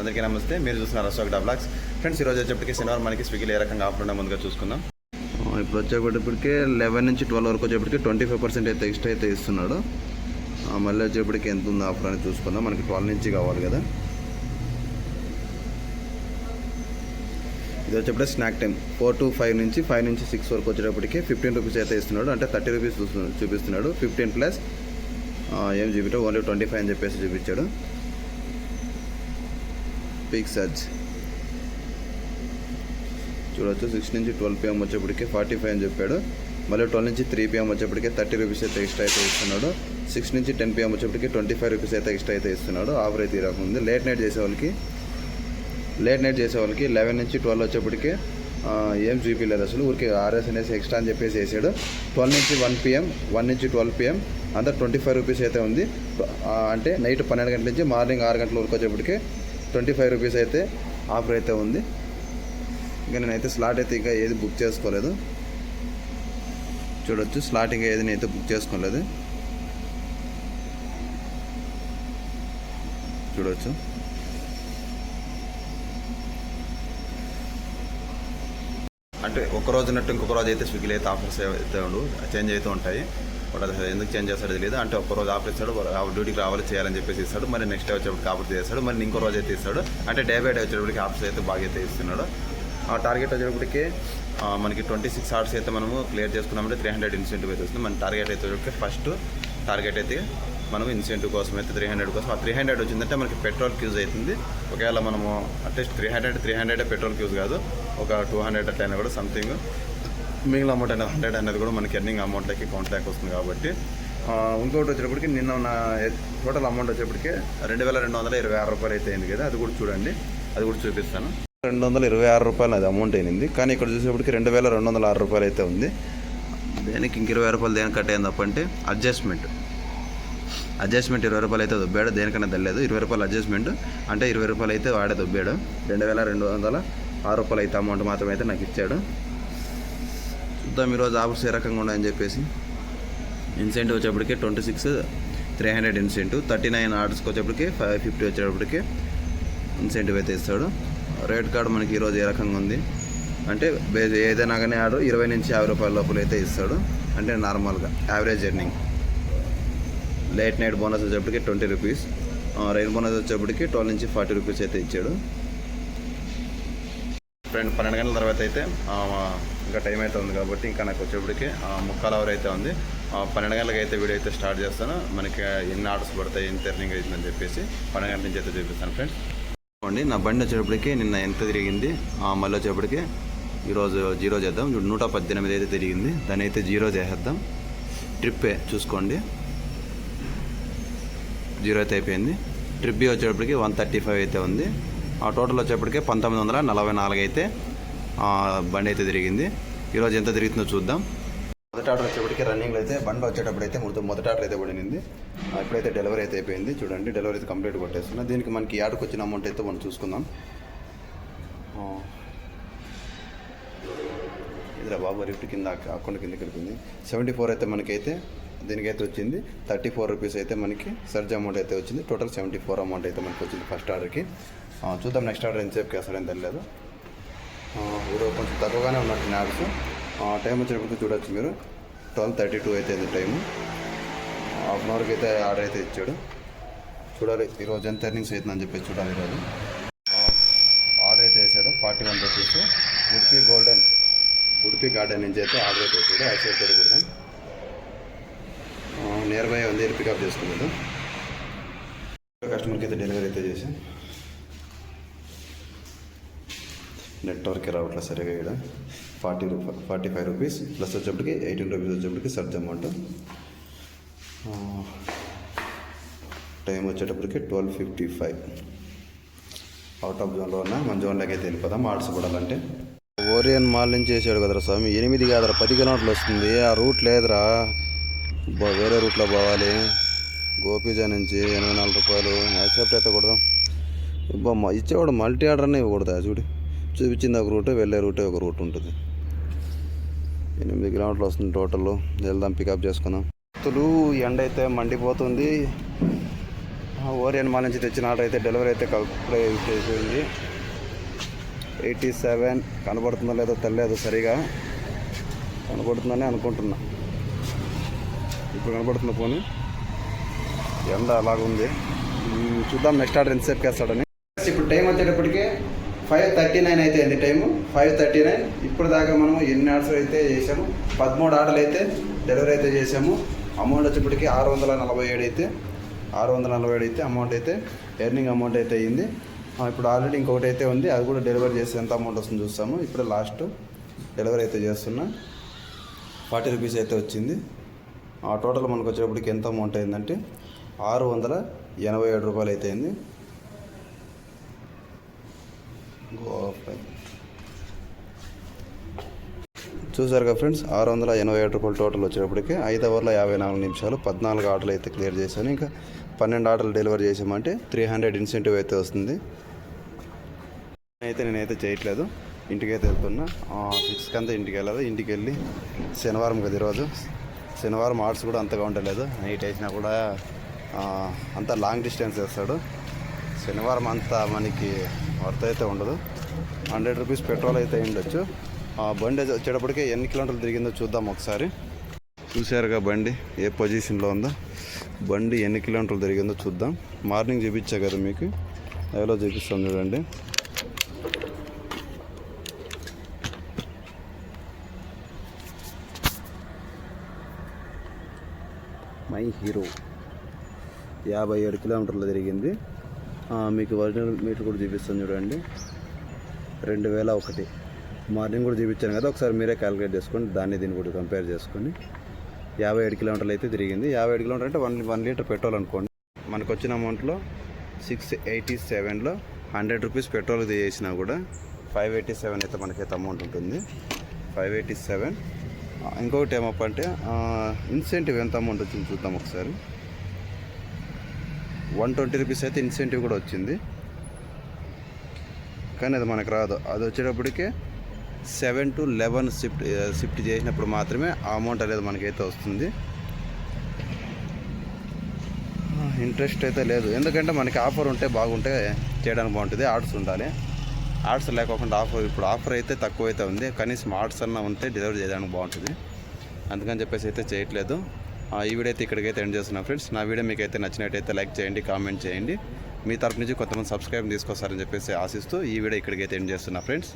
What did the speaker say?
అందరికీ నమస్తే. మీరు చూస్తున్నారు అశోక్ బ్లాగ్స్. ఫ్రెండ్స్, ఈరోజు వచ్చేప్పటికి శనివారం మనకి స్విగ్గీలో ఏ రకంగా ఆఫర్ ఉండే ముందుగా చూసుకుందాం. ఇప్పుడు వచ్చేప్పటికి 11 నుంచి 12 వరకు వచ్చేప్పటికి 25% అయితే ఎక్స్ట్రా అయితే ఇస్తున్నాడు. మళ్ళీ వచ్చేప్పటికి ఎంత ఉంది ఆఫర్ అని చూసుకుందాం. మనకి 12 నుంచి కావాలి కదా. ఇది వచ్చేప్పటికి స్నాక్ టైం 4 to 5 నుంచి 5 నుంచి 6 వరకు వచ్చేటప్పటికి 15 రూపీస్ అయితే ఇస్తున్నాడు. అంటే 30 రూపీస్ చూపిస్తున్నాడు. 15 ప్లస్ ఏం చూపించాడు, ఓన్లీ 25 అని చెప్పేసి చూపించాడు. పీక్ సర్చ్ చూడవచ్చు. 6 నుంచి 12 PM వచ్చేప్పటికి 45 అని చెప్పాడు. మళ్ళీ 12 నుంచి 3 PM వచ్చేప్పటికి 30 రూపీస్ అయితే ఎక్స్ట్రా అయితే ఇస్తున్నాడు. 6 నుంచి 10 PM వచ్చేప్పటికి 25 రూపీస్ అయితే ఎక్స్ట్రా అయితే ఇస్తున్నాడు. ఆఫర్ అయితే రాకుండా లేట్ నైట్ చేసే వాళ్ళకి 11 నుంచి 12 వచ్చేప్పటికి ఏం చూపించలేదు అసలు. ఊరికి RS అనేసి ఎక్స్ట్రా అని చెప్పేసి వేసాడు. 12 నుంచి 1 PM 1 నుంచి 12 PM అంతా 25 రూపీస్ అయితే ఉంది. అంటే నైట్ 12 గంటల నుంచి మార్నింగ్ 6 గంటల వరకు వచ్చేప్పటికి 25 రూపీస్ అయితే ఆఫర్ అయితే ఉంది. ఇంకా నేనైతే స్లాట్ అయితే ఇంకా ఏది బుక్ చేసుకోలేదు. చూడొచ్చు, స్లాట్ ఇంకా ఏది నేనైతే బుక్ చేసుకోలేదు. చూడొచ్చు. అంటే ఒక రోజు నట్టు ఇంకొక రోజు అయితే స్విగ్గీలో అయితే ఆఫర్స్ అయితే చేంజ్ అవుతూ ఉంటాయి. బట్ అది ఎందుకు చేంజ్ చేస్తాడో తెలియదు. అంటే ఒక రోజు ఆఫర్ ఇస్తాడు, డ్యూటీకి రావాలి చేయాలని చెప్పేసి ఇస్తాడు. మరి నెక్స్ట్ డే వచ్చేప్పటికి ఆఫర్ చేస్తాడు. మరి ఇంకో రోజు అయితే ఇస్తాడు. అంటే డే బై డే వచ్చేటప్పటికి ఆఫర్స్ అయితే బాగా అయితే ఇస్తున్నాడు. ఆ టార్గెట్ వచ్చేటప్పటికి మనకి 26 hours అయితే మనము క్లియర్ చేసుకున్నామంటే 300 ఇన్సెంటివ్ అయితే వస్తుంది. మన టార్గెట్ అయితే ఫస్ట్ టార్గెట్ అయితే మనం ఇన్సెంటివ్ కోసం అయితే 300 కోసం. ఆ 300 వచ్చిందంటే మనకి పెట్రోల్కి యూజ్ అవుతుంది. ఒకవేళ మనము అట్లీస్ట్ 300 పెట్రోల్కి యూజ్ కాదు, ఒక 200 అట్లా అయినా కూడా సంథింగ్ మిగిలిన అమౌంట్ అనేది 100 అనేది కూడా మనకి ఎర్నింగ్ అమౌంట్కి కౌంట్ వస్తుంది. కాబట్టి ఇంకొకటి వచ్చేటప్పటికి నిన్న నా టోటల్ అమౌంట్ వచ్చేప్పటికి 2226 రూపాయలు అయితే అయింది కదా. అది కూడా చూడండి, అది కూడా చూపిస్తాను. 226 రూపాయలు అది అమౌంట్ అయింది. కానీ ఇక్కడ చూసేప్పటికి 2206 రూపాయలు అయితే ఉంది. దేనికి ఇంక 20 రూపాయలు దేనికి కట్ అయింది అంటే అడ్జస్ట్మెంట్ 20 రూపాయలు అయితే దొబ్బాడు. దేనికన్నా తెలియదు. 20 రూపాయలు అడ్జస్ట్మెంట్ అంటే 20 రూపాయలు అయితే వాడే దొబ్బాడు. 2206 రూపాయలు అయితే అమౌంట్ మాత్రం అయితే నాకు ఇచ్చాడు. చూద్దాం ఈరోజు ఆఫర్స్ ఏ రకంగా ఉన్నాయని చెప్పేసి. ఇన్సెంటివ్ వచ్చేప్పటికి 26 300 ఇన్సెంటివ్, 39 ఆర్డర్స్కి వచ్చేప్పటికి 550 వచ్చేటప్పటికి ఇన్సెంటివ్ అయితే ఇస్తాడు. రేట్ కార్డు మనకి ఈరోజు ఏ రకంగా ఉంది అంటే ఏదైనా కానీ ఆర్డర్ 20 నుంచి 50 రూపాయల లోపల అయితే ఇస్తాడు. అంటే నార్మల్గా average earning. Late night bonus వచ్చేప్పటికి 20 రూపీస్, రైన్ బోనస్ వచ్చేప్పటికి 12 నుంచి 40 రూపీస్ అయితే ఇచ్చాడు. ఫ్రెండ్ 12 గంటల తర్వాత అయితే ఇంకా టైం అయితే ఉంది కాబట్టి ఇంకా నాకు వచ్చేప్పటికి 3/4 hour అయితే ఉంది. 12 గంటలకు అయితే వీడియో అయితే స్టార్ట్ చేస్తాను. మనకి ఎన్ని ఆర్డర్స్ పడతాయి, ఎంత ఎర్నింగ్ అవుతుందని చెప్పేసి 12 గంటల నుంచి అయితే చూపిస్తాను. ఫ్రెండ్స్ అండి, నా బండి వచ్చేటప్పటికి నిన్న ఎంత తిరిగింది, మళ్ళీ వచ్చేప్పటికి ఈరోజు 0 చేద్దాం. 118 అయితే తిరిగింది. దాన్ని అయితే 0 చేసేద్దాం. ట్రిప్పే చూసుకోండి, 0 అయితే అయిపోయింది. ట్రిప్ బి వచ్చేటప్పటికి 135 అయితే ఉంది. ఆ టోటల్ వచ్చేప్పటికి 1944 అయితే బండి అయితే తిరిగింది. ఈరోజు ఎంత తిరుగుతుందో చూద్దాం. మొదటి ఆర్డర్ వచ్చేప్పటికి రన్నింగ్లో అయితే బండి వచ్చేటప్పుడు అయితే మొదటి ఆర్డర్ అయితే పడింది. ఇప్పుడైతే డెలివరీ అయితే అయిపోయింది. చూడండి, డెలివరీ అయితే కంప్లీట్ కొట్టేస్తున్నా. దీనికి మనకి యాడ్కి వచ్చిన అమౌంట్ అయితే మనం చూసుకుందాం. ఇదిరా బాబు, రిఫ్ట్ కింద అకౌంట్ కింద కలిపింది. 74 అయితే మనకైతే దీనికైతే వచ్చింది. 34 రూపీస్ అయితే మనకి సర్జ్ అమౌంట్ అయితే వచ్చింది. టోటల్ 74 అమౌంట్ అయితే మనకి వచ్చింది ఫస్ట్ ఆర్డర్కి. చూద్దాం నెక్స్ట్ ఆర్డర్ ఎంతసేపుకి వేస్తాడని తెలియదు. ఈరోజు కొంచెం తక్కువగానే ఉన్నట్టు యాడ్స్. టైం వచ్చినప్పుడు చూడొచ్చు మీరు, 12:32 అయితే టైము. హాఫ్ అన్ అవర్కి అయితే ఆర్డర్ అయితే ఇచ్చాడు. చూడాలి ఈరోజు ఎంత ఎర్నింగ్స్ అవుతుందని చెప్పేసి చూడాలి. ఈరోజు ఆర్డర్ అయితే వేసాడు 41 రూపీస్. ఉడిపి గార్డెన్ నుంచి అయితే ఆర్డర్ అయితే వేసాడు. యాక్సెప్ట్ కూడా నియర్ బై ఉంది, పికప్ చేసుకున్నాడు. కస్టమర్కి అయితే డెలివరీ అయితే చేశాను. నెట్వర్క్ రావట్లేదు సరిగా. ఇక్కడ 45 రూపీస్ ప్లస్ వచ్చేప్పటికి 18 రూపీస్ వచ్చేప్పటికి సర్జ్ అమౌంట్. టైం వచ్చేటప్పటికి 12:55. అవుట్ ఆఫ్ జోన్లో ఉన్న మన జోన్లోకి అయితే వెళ్ళిపోదాం ఆర్డర్స్ పడాలంటే. ఓరియన్ మాల్ నుంచి వేసాడు కదరా స్వామి. 8 కాదురా 10 కిలోమీటర్లు వస్తుంది. ఆ రూట్ లేదురా, వేరే రూట్లో పోవాలి. గోపీజా నుంచి 84 రూపాయలు. యాక్సెప్ట్ అయితే కొడదాం. ఇచ్చేవాడు మల్టీ ఆర్డర్ అనే ఇవ్వకూడదా? చూపించింది ఒక రూట్, వెళ్ళే రూటే ఒక రూట్ ఉంటుంది. 8 కిలోమీటర్లు వస్తుంది టోటల్. వెళ్దాం, పికప్ చేసుకుందాం. ఎండ అయితే మండిపోతుంది. ఓరియన్ మాల్ నుంచి తెచ్చిన ఆర్డర్ అయితే డెలివరీ అయితే ఇప్పుడే అయిపోయింది. 87 కనబడుతుందో లేదో తెలియదు, సరిగా కనబడుతుందని అనుకుంటున్నా. ఇప్పుడు కనబడుతున్న పోనీ ఎండ అలాగుంది. చూద్దాం నెక్స్ట్ ఆర్డర్ ఎంతసేపు వేస్తాడని. ఇప్పుడు టైం వచ్చేటప్పటికి 5:39 అయితే అయింది. టైము 5:39. ఇప్పుడు దాకా మనం ఎన్ని ఆర్డర్స్ అయితే చేసాము, 13 ఆర్డర్లు అయితే డెలివరీ అయితే చేసాము. అమౌంట్ వచ్చేప్పటికి 647 అయితే అమౌంట్ అయితే ఎర్నింగ్ అమౌంట్ అయితే అయ్యింది. ఇప్పుడు ఆల్రెడీ ఇంకొకటి అయితే ఉంది, అది కూడా డెలివరీ చేస్తే ఎంత అమౌంట్ వస్తుందో చూస్తాము. ఇప్పుడు లాస్ట్ డెలివరీ అయితే చేస్తున్నా. 40 రూపీస్ అయితే వచ్చింది. టోటల్ మనకు వచ్చేటప్పటికి ఎంత అమౌంట్ అయిందంటే 687 రూపాయలు అయితే అయింది. చూసారుగా ఫ్రెండ్స్, 687 రూపాయలు టోటల్ వచ్చేటప్పటికి 5 అవర్ల 54 నిమిషాలు 14 ఆర్డర్లు అయితే క్లియర్ చేశాను. ఇంకా 12 ఆర్డర్లు డెలివరీ చేసామంటే 300 ఇన్సెంటివ్ అయితే వస్తుంది. నేనైతే చేయట్లేదు, ఇంటికైతే వెళ్తున్నా. 6కి అంతా ఇంటికి వెళ్ళాలి. ఇంటికి వెళ్ళి శనివారం కదా ఈరోజు, శనివారం ఆర్డర్స్ కూడా అంతగా ఉండలేదు. నైట్ వేసినా కూడా అంతా లాంగ్ డిస్టెన్స్ వేస్తాడు. శనివారం అంతా మనకి వర్త్ అయితే ఉండదు. 100 రూపీస్ పెట్రోల్ అయితే ఉండొచ్చు. బండి వచ్చేటప్పటికి ఎన్ని కిలోమీటర్లు తిరిగిందో చూద్దాం ఒకసారి. చూసారుగా బండి ఏ పొజిషన్లో ఉందో, బండి ఎన్ని కిలోమీటర్లు తిరిగిందో చూద్దాం. మార్నింగ్ చూపించా కదా మీకు, ఎవరో చూపిస్తాం చూడండి. మై హీరో 57 కిలోమీటర్లు తిరిగింది. మీకు ఒరిజినల్ మీటర్ కూడా చూపిస్తాను చూడండి, 2001. మార్నింగ్ కూడా చూపించాను కదా, ఒకసారి మీరే క్యాలిక్యులేట్ చేసుకోండి, దీన్ని కూడా కంపేర్ చేసుకొని. 57 కిలోమీటర్లు అయితే తిరిగింది. 57 కిలోమీటర్ అంటే 1 లీటర్ పెట్రోల్ అనుకోండి. మనకు వచ్చిన అమౌంట్లో 687లో 100 రూపీస్ పెట్రోల్ చేసినా కూడా 587 అయితే మనకైతే అమౌంట్ ఉంటుంది. 587. ఇంకొకటి ఏమప్ప అంటే ఇన్సెంటివ్ ఎంత అమౌంట్ వచ్చింది చూద్దాం ఒకసారి. 120 రూపీస్ అయితే ఇన్సెంటివ్ కూడా వచ్చింది, కానీ అది మనకు రాదు. అది వచ్చేటప్పటికే 7 to 11 షిఫ్ట్ చేసినప్పుడు మాత్రమే ఆ అమౌంట్ అనేది మనకైతే వస్తుంది. ఇంట్రెస్ట్ అయితే లేదు, ఎందుకంటే మనకి ఆఫర్ ఉంటే బాగుంటే చేయడానికి బాగుంటుంది. ఆర్డర్స్ ఉండాలి, ఆర్డర్స్ లేకోకుండా ఇప్పుడు ఆఫర్ అయితే తక్కువ అయితే ఉంది, కనీసం ఆర్డర్స్ అన్నా ఉంటే డెలివరీ చేయడానికి బాగుంటుంది. అందుకని చెప్పేసి అయితే చేయట్లేదు. ఈ వీడియో అయితే ఇక్కడికైతే ఎండ్ చేస్తున్నాను ఫ్రెండ్స్. నా వీడియో మీకు అయితే నచ్చినట్టయితే లైక్ చేయండి, కామెంట్ చేయండి. మీ తరపు నుంచి కొంతమంది సబ్స్క్రైబ్ తీసుకొస్తారని చెప్పేసి ఆశిస్తూ ఈ వీడియో ఇక్కడికైతే ఎండ్ చేస్తున్నా ఫ్రెండ్స్.